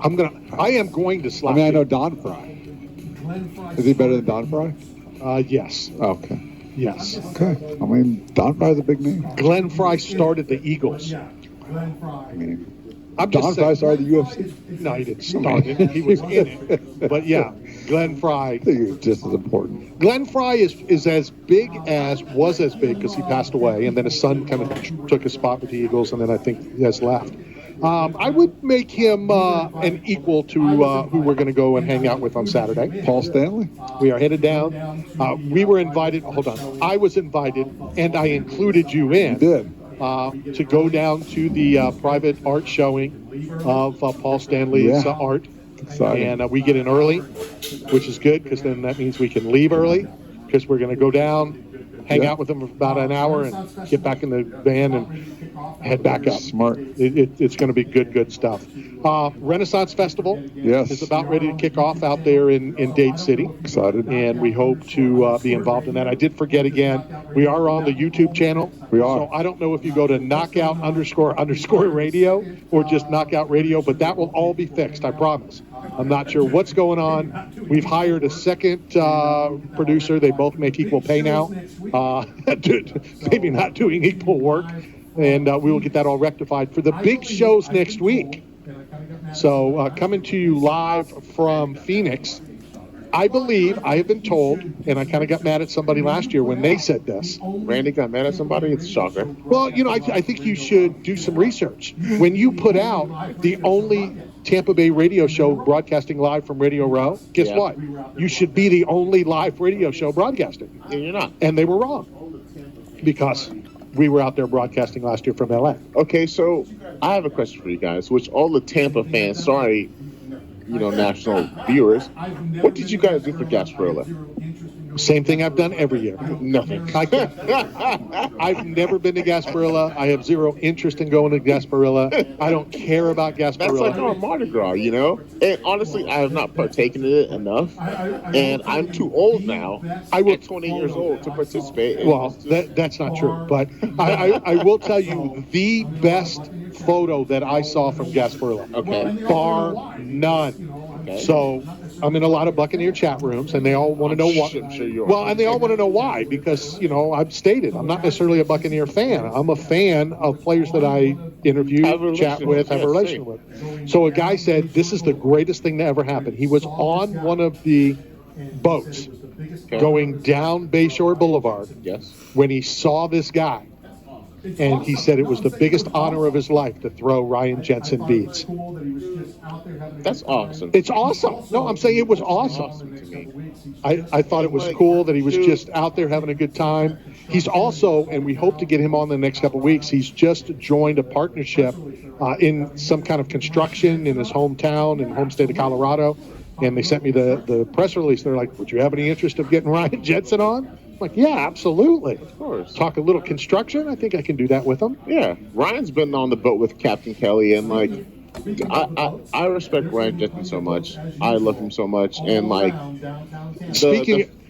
I am going to slap. I mean, I know Don Fry. Is he better than Don Fry? Yes. Okay. Yes. Okay. I mean, Don Fry's a big name. Glenn Fry started the Eagles. I mean, I'm Don just Fry saying, started the UFC. no, he didn't start it. He was in it. But yeah, Glenn Fry. I think it's just as important. Glenn Fry is as big was as big because he passed away, and then his son kind of took his spot with the Eagles, and then I think he has left. I would make him an equal to who we're going to go and hang out with on Saturday. Paul Stanley? We are headed down. We were invited. Hold on. I was invited, and I included you in. You did. To go down to the private art showing of Paul Stanley's art. Exciting. And we get in early, which is good because then that means we can leave early because we're going to go down, hang out with them for about an hour and get back in the van and head back up. Smart. It's going to be good stuff. Renaissance Festival is about ready to kick off out there in Dade City. Excited. And we hope to be involved in that. I did forget again, we are on the YouTube channel. We are. So I don't know if you go to knockout_radio or just knockout radio, but that will all be fixed, I promise. I'm not sure what's going on. We've hired a second producer. They both make equal pay now. Maybe not doing equal work. And we will get that all rectified for the big shows next week. So coming to you live from Phoenix, I believe, I have been told, and I kind of got mad at somebody last year when they said this. Randy got mad at somebody? It's a shocker. Well, I think you should do some research. When you put out the only Tampa Bay radio show broadcasting live from Radio Row, guess what? You should be the only live radio show broadcasting. And you're not. And they were wrong because we were out there broadcasting last year from LA. Okay, so I have a question for you guys, which all the Tampa fans, sorry, national viewers, what did you guys do for Gasparilla? Same thing I've done every year. Nothing. I've never been to Gasparilla. I have zero interest in going to Gasparilla. I don't care about Gasparilla. That's like our Mardi Gras, And honestly, I have not partaken in it enough. And I'm too old now. I was 20 years old to participate. Well, that's not true. But I will tell you the best photo that I saw from Gasparilla. Okay. Bar none. Okay. So I'm in a lot of Buccaneer chat rooms, and they all want to know why. And they all want to know why, because, I've stated I'm not necessarily a Buccaneer fan. I'm a fan of players that I interview, chat with, have a relation with. So a guy said, this is the greatest thing to ever happen. He was on one of the boats going down Bayshore Boulevard when he saw this guy. And he said it was the biggest honor of his life to throw Ryan Jensen beads. That's awesome. It's awesome. No, I'm saying it was awesome to me. I thought it was cool that he was just out there having a good time. He's also, and we hope to get him on the next couple of weeks, he's just joined a partnership in some kind of construction in his hometown in home state of Colorado. And they sent me the press release. They're like, would you have any interest of getting Ryan Jensen on? Like, yeah, absolutely. Of course. Talk a little construction. I think I can do that with him. Yeah. Ryan's been on the boat with Captain Kelly, and, I respect Ryan Jensen so much. I love him so much. And,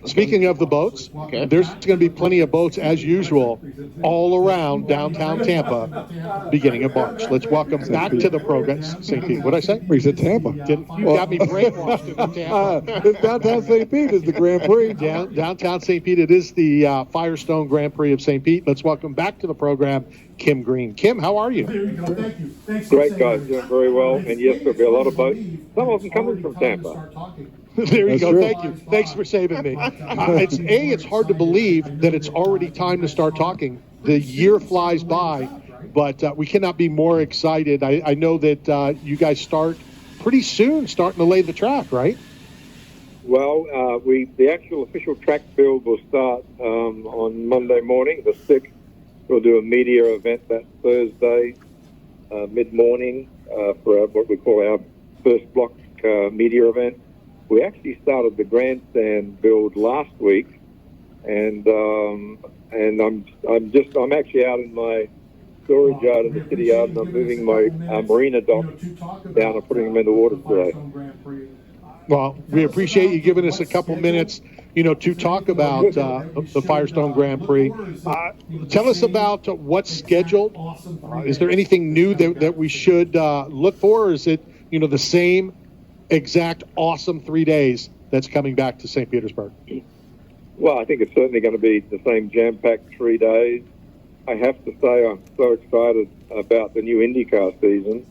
Speaking of the boats, there's going to be plenty of boats, as usual, all around downtown Tampa, beginning of March. Let's welcome back to the program, St. Pete. What did I say? He said Tampa. You got me brainwashed into Tampa. It's downtown St. Pete is the Grand Prix. Downtown St. Pete. It is the Firestone Grand Prix of St. Pete. Let's welcome back to the program Kim Green. Kim, how are you? There you go. Thank you. Thanks Great, guys. Doing very well. And yes, there'll be a lot of boats. Some of them coming from Tampa. There you That's go. true. Thank you. Thanks for saving me. It's hard to believe that it's already time to start talking. The year flies by, but we cannot be more excited. I know that you guys start pretty soon, starting to lay the track, right? Well, the actual official track build will start on Monday morning, the 6th. We'll do a media event that Thursday, mid-morning, for what we call our first block media event. We actually started the grandstand build last week, and I'm actually out in my storage yard in the city yard, and I'm moving my marina docks down and putting them in the water today. Well, we appreciate you giving us a couple minutes, to talk about the Firestone Grand Prix. Tell us about what's scheduled. Is there anything new that we should look for, or is it the same exact awesome 3 days that's coming back to St. Petersburg? Well, I think it's certainly going to be the same jam-packed 3 days. I have to say I'm so excited about the new IndyCar season.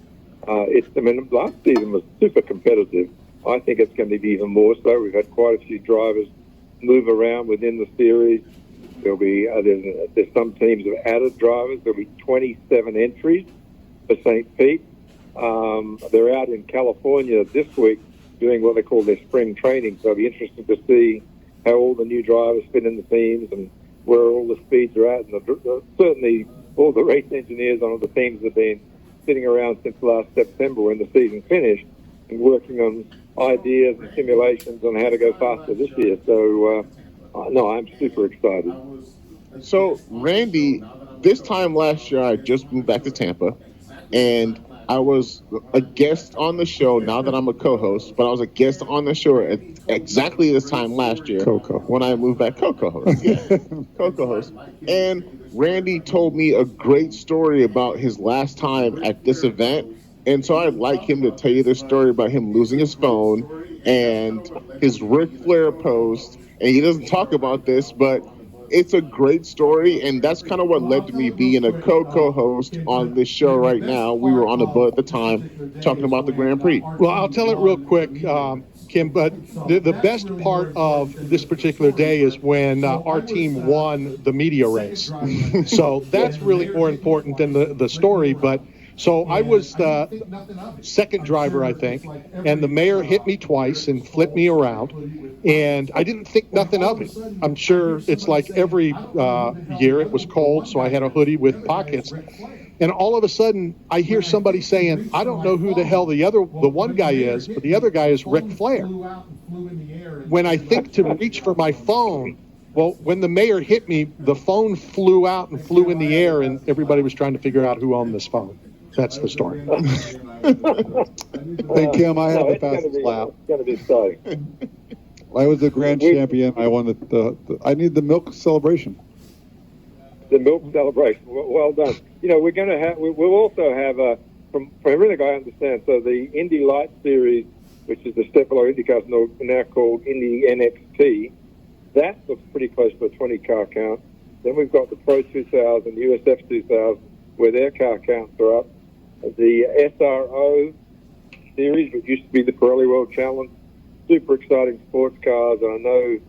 Last season was super competitive. I think it's going to be even more so. We've had quite a few drivers move around within the series. There'll be there's some teams have added drivers. There'll be 27 entries for St. Pete. They're out in California this week doing what they call their spring training. So it'll be interesting to see how all the new drivers fit in the teams and where all the speeds are at. And certainly all the race engineers on all the teams have been sitting around since last September when the season finished and working on ideas and simulations on how to go faster this year. So, no, I'm super excited. So, Randy, this time last year, I just moved back to Tampa, and I was a guest on the show. Now that I'm a co-host, but I was a guest on the show at exactly this time last year when I moved back. Co-host, yeah, co-host. And Randy told me a great story about his last time at this event, and so I'd like him to tell you the story about him losing his phone and his Ric Flair post. And he doesn't talk about this, but it's a great story, and that's kind of what led to me being a co-host on this show right now. We were on a boat at the time talking about the Grand Prix. Well, I'll tell it real quick, Kim, but the best part of this particular day is when our team won the media race. So that's really more important than the story, but so I was the second driver, I think, and the mayor hit me twice and flipped me around, and I didn't think nothing of it. I'm sure it's like every year. It was cold, so I had a hoodie with pockets, and all of a sudden I hear somebody saying, I don't know who the hell the one guy is, but the other guy is Ric Flair. When I think to reach for my phone, well, when the mayor hit me, the phone flew out and flew in the air, and everybody was trying to figure out who owned this phone. That's the story. Hey, Kim, I had the fastest lap. It's going to be exciting. I was the grand champion. I won I need the milk celebration. The milk celebration. Well done. We're going to have. We'll also have from everything I understand. So the Indy Light Series, which is the step below IndyCar, now called Indy NXT. That looks pretty close to a 20-car count. Then we've got the Pro 2000, USF 2000, where their car counts are up. The SRO series, which used to be the Pirelli World Challenge, super exciting sports cars, and I know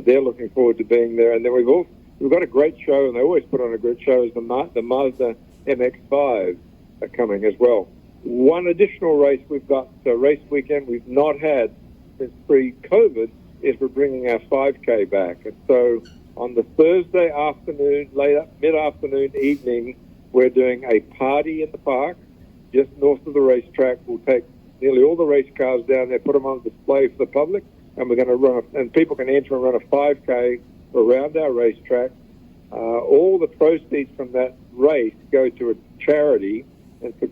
they're looking forward to being there. And then we've got a great show, and they always put on a great show. Is the Mazda MX-5 are coming as well. One additional race we've got, race weekend we've not had since pre-COVID, is we're bringing our 5K back. And so on the Thursday afternoon, mid-afternoon, evening, we're doing a party in the park just north of the racetrack. We'll take nearly all the race cars down there, put them on display for the public, and we're going to run, and people can enter and run a 5K around our racetrack. All the proceeds from that race go to a charity, and for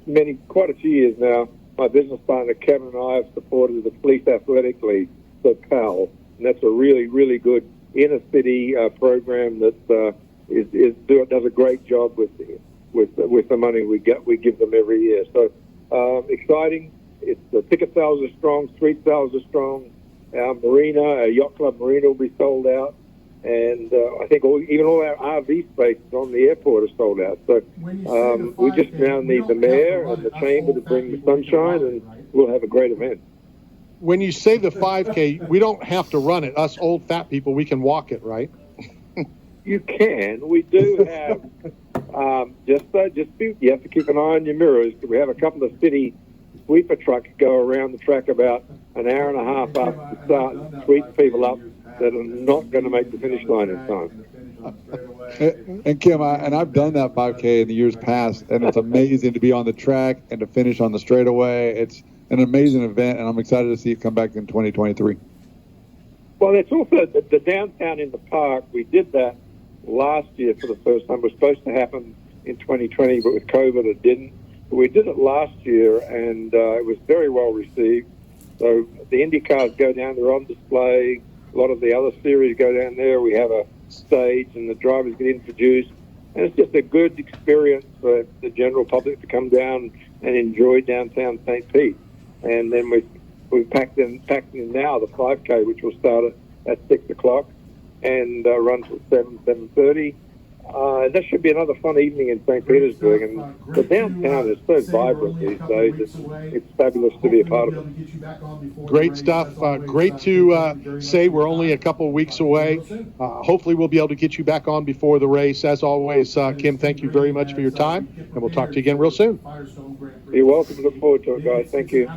quite a few years now, my business partner Kevin and I have supported the Police Athletic League, the PAL, and that's a really, really good inner-city program that does a great job with the money we give them every year. So exciting. The ticket sales are strong, street sales are strong. Our yacht club marina will be sold out, and I think even all our RV spaces on the airport are sold out. So we just now need the mayor and the chamber to bring the sunshine, and we'll have a great event. When you say the 5K, we don't have to run it. Us old fat people, we can walk it, right? You can. We do have. You have to keep an eye on your mirrors. We have a couple of city sweeper trucks go around the track about an hour and a half after the start and sweep people up that are not going to make the finish line in time. And Kim, I've done that 5K in the years past, and it's amazing to be on the track and to finish on the straightaway. It's an amazing event, and I'm excited to see it come back in 2023. Well, it's also the downtown in the park. We did that last year for the first time. It was supposed to happen in 2020, but with COVID it didn't. But we did it last year, and it was very well received. So the Indy cars go down there on display. A lot of the other series go down there. We have a stage, and the drivers get introduced. And it's just a good experience for the general public to come down and enjoy downtown St. Pete. and then we packed in now the 5K, which will start at 6 o'clock and run till 7:30. That should be another fun evening in St. Petersburg, and the downtown is so vibrant these days. It's fabulous to be a part of it. Great stuff. Great to say we're only a couple of weeks away. Hopefully we'll be able to get you back on before the race. As always, Kim, thank you very much for your time, and we'll talk to you again real soon. You're welcome. Look forward to it, guys. Thank you.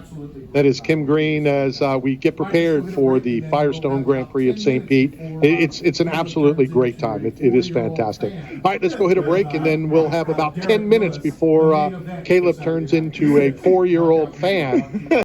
That is Kim Green as we get prepared for the Firestone Grand Prix of St. Pete. It's an absolutely great time. It is fantastic. All right, let's go hit a break, and then we'll have about 10 minutes before Caleb turns into a 4-year-old fan